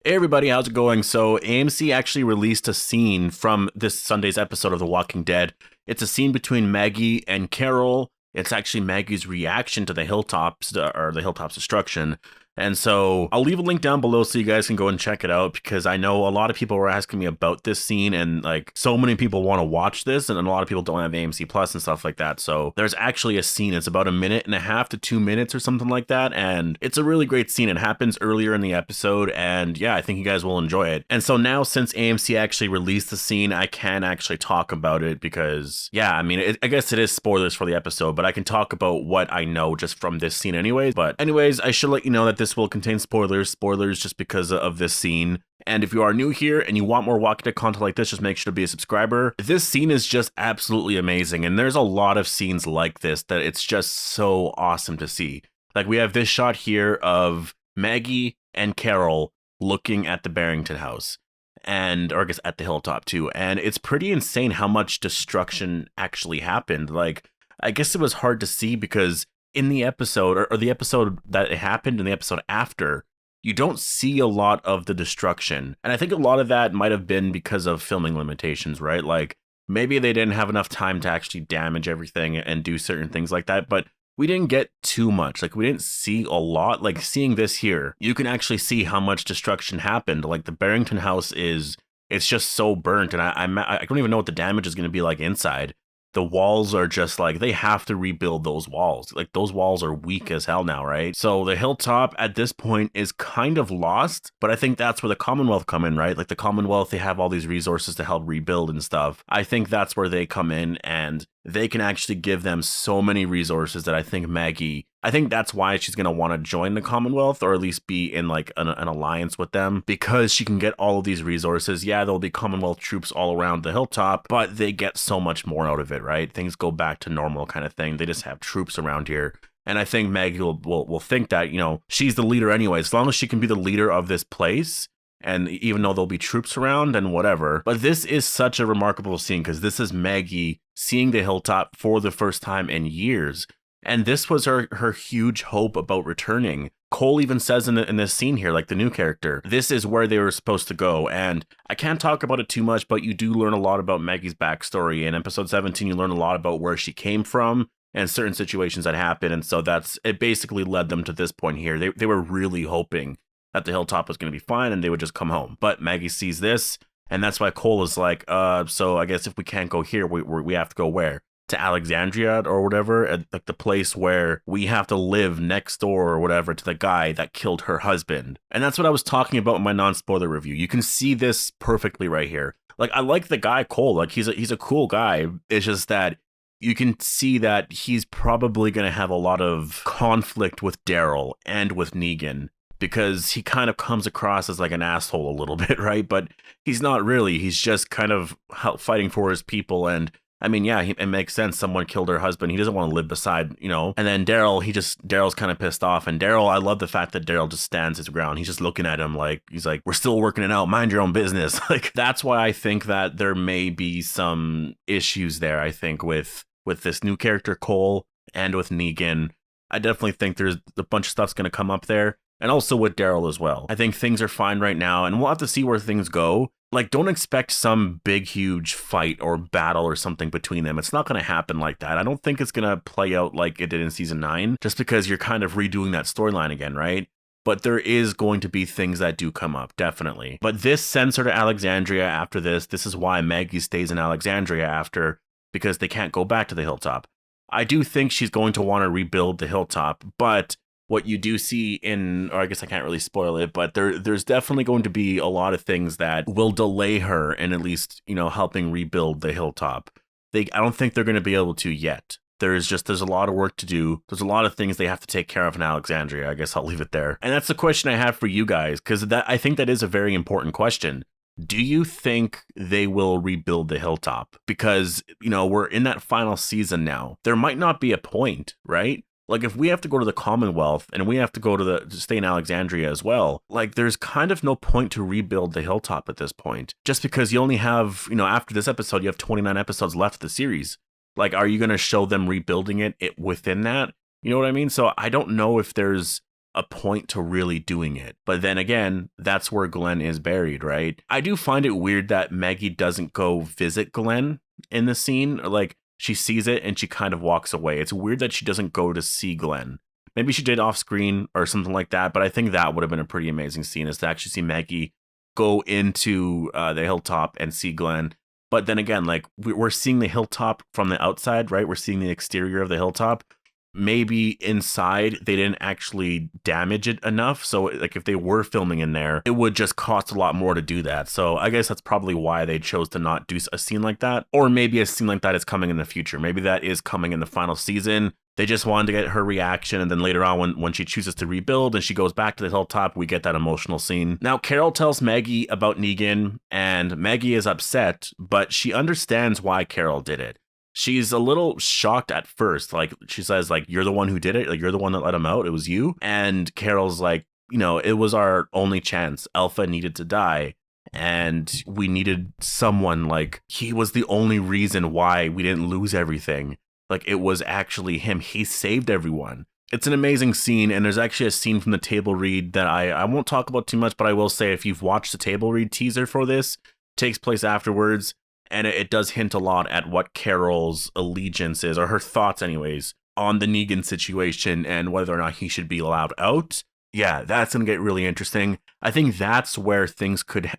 Hey everybody, how's it going? So AMC actually released a scene from this Sunday's episode of The Walking Dead. It's a scene between Maggie and Carol. It's actually Maggie's reaction to the Hilltops or the Hilltops destruction. And so I'll leave a link down below so you guys can go and check it out because I know a lot of people were asking me about this scene and like so many people want to watch this and a lot of people don't have AMC Plus and stuff like that. So there's actually a scene. It's about 1.5 to 2 minutes or something like that. And it's a really great scene. It happens earlier in the episode. And yeah, I think you guys will enjoy it. And so now since AMC actually released the scene, I can actually talk about it because yeah, I mean, I guess it is spoilers for the episode, but I can talk about what I know just from this scene anyways. But anyways, I should let you know that this will contain spoilers just because of this scene. And if you are new here and you want more Walking Dead content like this, just make sure to be a subscriber. This scene is just absolutely amazing. And there's a lot of scenes like this that it's just so awesome to see. Like we have this shot here of Maggie and Carol looking at the Barrington house. Or I guess at the Hilltop too. And it's pretty insane how much destruction actually happened. Like, I guess it was hard to see because in the episode or the episode that it happened and the episode after, you don't see a lot of the destruction. And I think a lot of that might have been because of filming limitations, right? Like maybe they didn't have enough time to actually damage everything and do certain things like that. But we didn't get too much. Like we didn't see a lot. Like seeing this here, you can actually see how much destruction happened. Like the Barrington house it's just so burnt. And I don't even know what the damage is going to be like inside. The walls are just like, they have to rebuild those walls. Like those walls are weak as hell now, right? So the Hilltop at this point is kind of lost, but I think that's where the Commonwealth come in, right? Like the Commonwealth, they have all these resources to help rebuild and stuff. I think that's where they come in and they can actually give them so many resources that I think that's why she's going to want to join the Commonwealth or at least be in like an alliance with them because she can get all of these resources. Yeah, there'll be Commonwealth troops all around the Hilltop, but they get so much more out of it, right? Things go back to normal kind of thing. They just have troops around here. And I think Maggie will think that, she's the leader anyway. As long as she can be the leader of this place, and even though there'll be troops around and whatever. But this is such a remarkable scene because this is Maggie seeing the Hilltop for the first time in years. And this was her huge hope about returning. Cole even says in this scene here, like the new character, this is where they were supposed to go. And I can't talk about it too much, but you do learn a lot about Maggie's backstory. In episode 17, you learn a lot about where she came from and certain situations that happened. And so it basically led them to this point here. They were really hoping that the Hilltop was going to be fine and they would just come home. But Maggie sees this, and that's why Cole is like, so I guess if we can't go here, we have to go where? To Alexandria or whatever, at like the place where we have to live next door or whatever to the guy that killed her husband. And that's what I was talking about in my non-spoiler review. You can see this perfectly right here. Like, I like the guy Cole. Like, he's a cool guy. It's just that you can see that he's probably going to have a lot of conflict with Daryl and with Negan, because he kind of comes across as like an asshole a little bit, right? But he's not really. He's just kind of fighting for his people. And I mean, yeah, it makes sense. Someone killed her husband. He doesn't want to live beside, And then Daryl's kind of pissed off. And Daryl, I love the fact that Daryl just stands his ground. He's just looking at him like, he's like, we're still working it out. Mind your own business. Like, that's why I think that there may be some issues there, I think, with this new character, Cole, and with Negan. I definitely think there's a bunch of stuff's going to come up there. And also with Daryl as well. I think things are fine right now, and we'll have to see where things go. Like, don't expect some big, huge fight or battle or something between them. It's not going to happen like that. I don't think it's going to play out like it did in season 9, just because you're kind of redoing that storyline again, right? But there is going to be things that do come up, definitely. But this sends her to Alexandria after this. This is why Maggie stays in Alexandria after, because they can't go back to the Hilltop. I do think she's going to want to rebuild the Hilltop, but what you do see or I guess I can't really spoil it, but there's definitely going to be a lot of things that will delay her in at least, helping rebuild the Hilltop. I don't think they're going to be able to yet. There's a lot of work to do. There's a lot of things they have to take care of in Alexandria. I guess I'll leave it there. And that's the question I have for you guys, because I think that is a very important question. Do you think they will rebuild the Hilltop? Because, we're in that final season now. There might not be a point, right? Like, if we have to go to the Commonwealth and we have to go to stay in Alexandria as well, like, there's kind of no point to rebuild the Hilltop at this point. Just because you only have, after this episode, you have 29 episodes left of the series. Like, are you going to show them rebuilding it within that? You know what I mean? So I don't know if there's a point to really doing it. But then again, that's where Glenn is buried, right? I do find it weird that Maggie doesn't go visit Glenn in the scene. Like, she sees it and she kind of walks away. It's weird that she doesn't go to see Glenn. Maybe she did off screen or something like that, but I think that would have been a pretty amazing scene, is to actually see Maggie go into the hilltop and see Glenn. But then again, like, we're seeing the hilltop from the outside, right? We're seeing the exterior of the hilltop. Maybe inside they didn't actually damage it enough. So like, if they were filming in there, it would just cost a lot more to do that. So I guess that's probably why they chose to not do a scene like that. Or maybe a scene like that is coming in the future. Maybe that is coming in the final season. They just wanted to get her reaction, and then later on when she chooses to rebuild and she goes back to the hilltop, we get that emotional scene. Now, Carol tells Maggie about Negan, and Maggie is upset, but she understands why Carol did it. She's a little shocked at first. Like, she says, like, you're the one who did it. Like, you're the one that let him out. It was you. And Carol's like, you know, it was our only chance. Alpha needed to die. And we needed someone, like, he was the only reason why we didn't lose everything. Like, it was actually him. He saved everyone. It's an amazing scene, and there's actually a scene from the table read that I won't talk about too much, but I will say, if you've watched the table read teaser for this, it takes place afterwards, and it does hint a lot at what Carol's allegiance is, or her thoughts anyways, on the Negan situation and whether or not he should be allowed out. Yeah, that's gonna get really interesting. I think that's where things could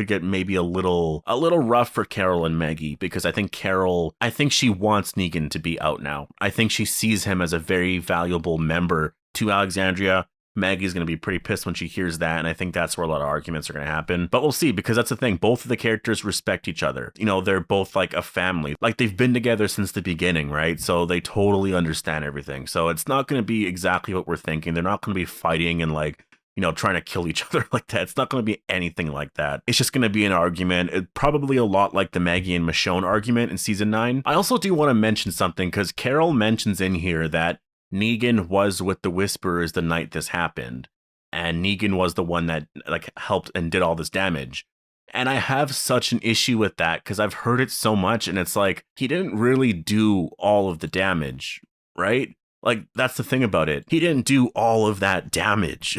get maybe a little rough for Carol and Maggie, because I think she wants Negan to be out now. I think she sees him as a very valuable member to Alexandria. Maggie's going to be pretty pissed when she hears that, and I think that's where a lot of arguments are going to happen. But we'll see, because that's the thing. Both of the characters respect each other. You know, they're both like a family. Like, they've been together since the beginning, right? So they totally understand everything. So it's not going to be exactly what we're thinking. They're not going to be fighting and, like, you know, trying to kill each other like that. It's not going to be anything like that. It's just going to be an argument. Probably a lot like the Maggie and Michonne argument in season 9. I also do want to mention something, because Carol mentions in here that Negan was with the Whisperers the night this happened, and Negan was the one that, like, helped and did all this damage. And I have such an issue with that, because I've heard it so much, and it's like, he didn't really do all of the damage, right? Like, that's the thing about it. He didn't do all of that damage.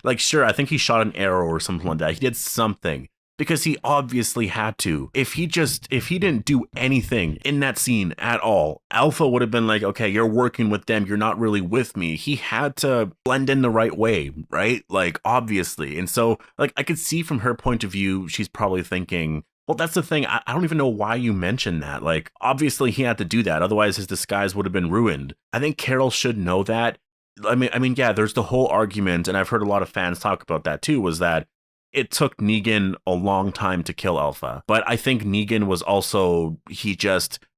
Like, sure, I think he shot an arrow or something like that. He did something, because he obviously had to. If he didn't do anything in that scene at all, Alpha would have been like, okay, you're working with them, you're not really with me. He had to blend in the right way, right? Like, obviously. And so, like, I could see from her point of view, she's probably thinking, well, that's the thing. I don't even know why you mentioned that. Like, obviously he had to do that. Otherwise his disguise would have been ruined. I think Carol should know that. I mean, yeah, there's the whole argument, and I've heard a lot of fans talk about that too, was that it took Negan a long time to kill Alpha. But I think Negan was also,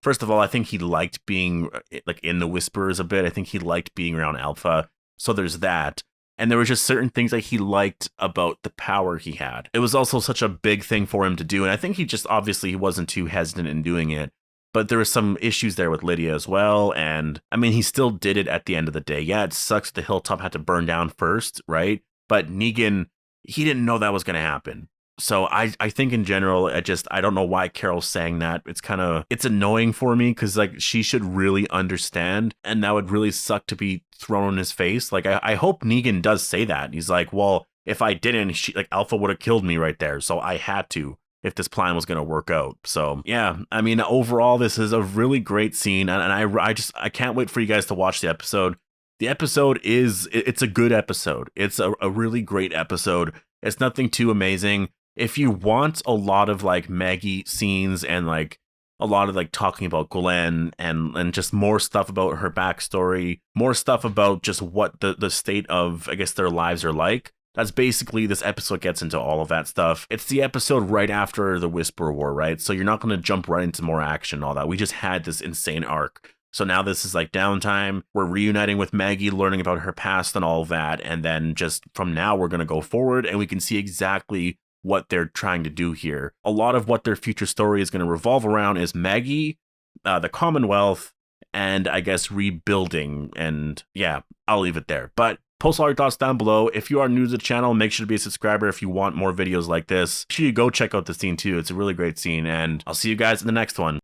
first of all, I think he liked being, like, in the Whisperers a bit. I think he liked being around Alpha. So there's that. And there were just certain things that he liked about the power he had. It was also such a big thing for him to do. And I think he wasn't too hesitant in doing it. But there were some issues there with Lydia as well. And I mean, he still did it at the end of the day. Yeah, it sucks the Hilltop had to burn down first, right? But Negan, he didn't know that was going to happen. So I think in general, I don't know why Carol's saying that. It's annoying for me, because, like, she should really understand, and that would really suck to be thrown in his face. Like, I hope Negan does say that. He's like, well, if I didn't, Alpha would have killed me right there. So I had to, if this plan was going to work out. So yeah, I mean, overall, this is a really great scene. And I can't wait for you guys to watch the episode. The episode it's a good episode. It's a really great episode. It's nothing too amazing. If you want a lot of, like, Maggie scenes and, like, a lot of, like, talking about Glenn and just more stuff about her backstory, more stuff about just what the state of, I guess, their lives are like, that's basically, this episode gets into all of that stuff. It's the episode right after the Whisper War, right? So you're not going to jump right into more action and all that. We just had this insane arc. So now this is, like, downtime. We're reuniting with Maggie, learning about her past and all of that. And then just from now, we're going to go forward, and we can see exactly what they're trying to do here. A lot of what their future story is going to revolve around is Maggie, the Commonwealth, and I guess rebuilding. And yeah, I'll leave it there. But post all your thoughts down below. If you are new to the channel, make sure to be a subscriber if you want more videos like this. Make sure you go check out the scene too. It's a really great scene, and I'll see you guys in the next one.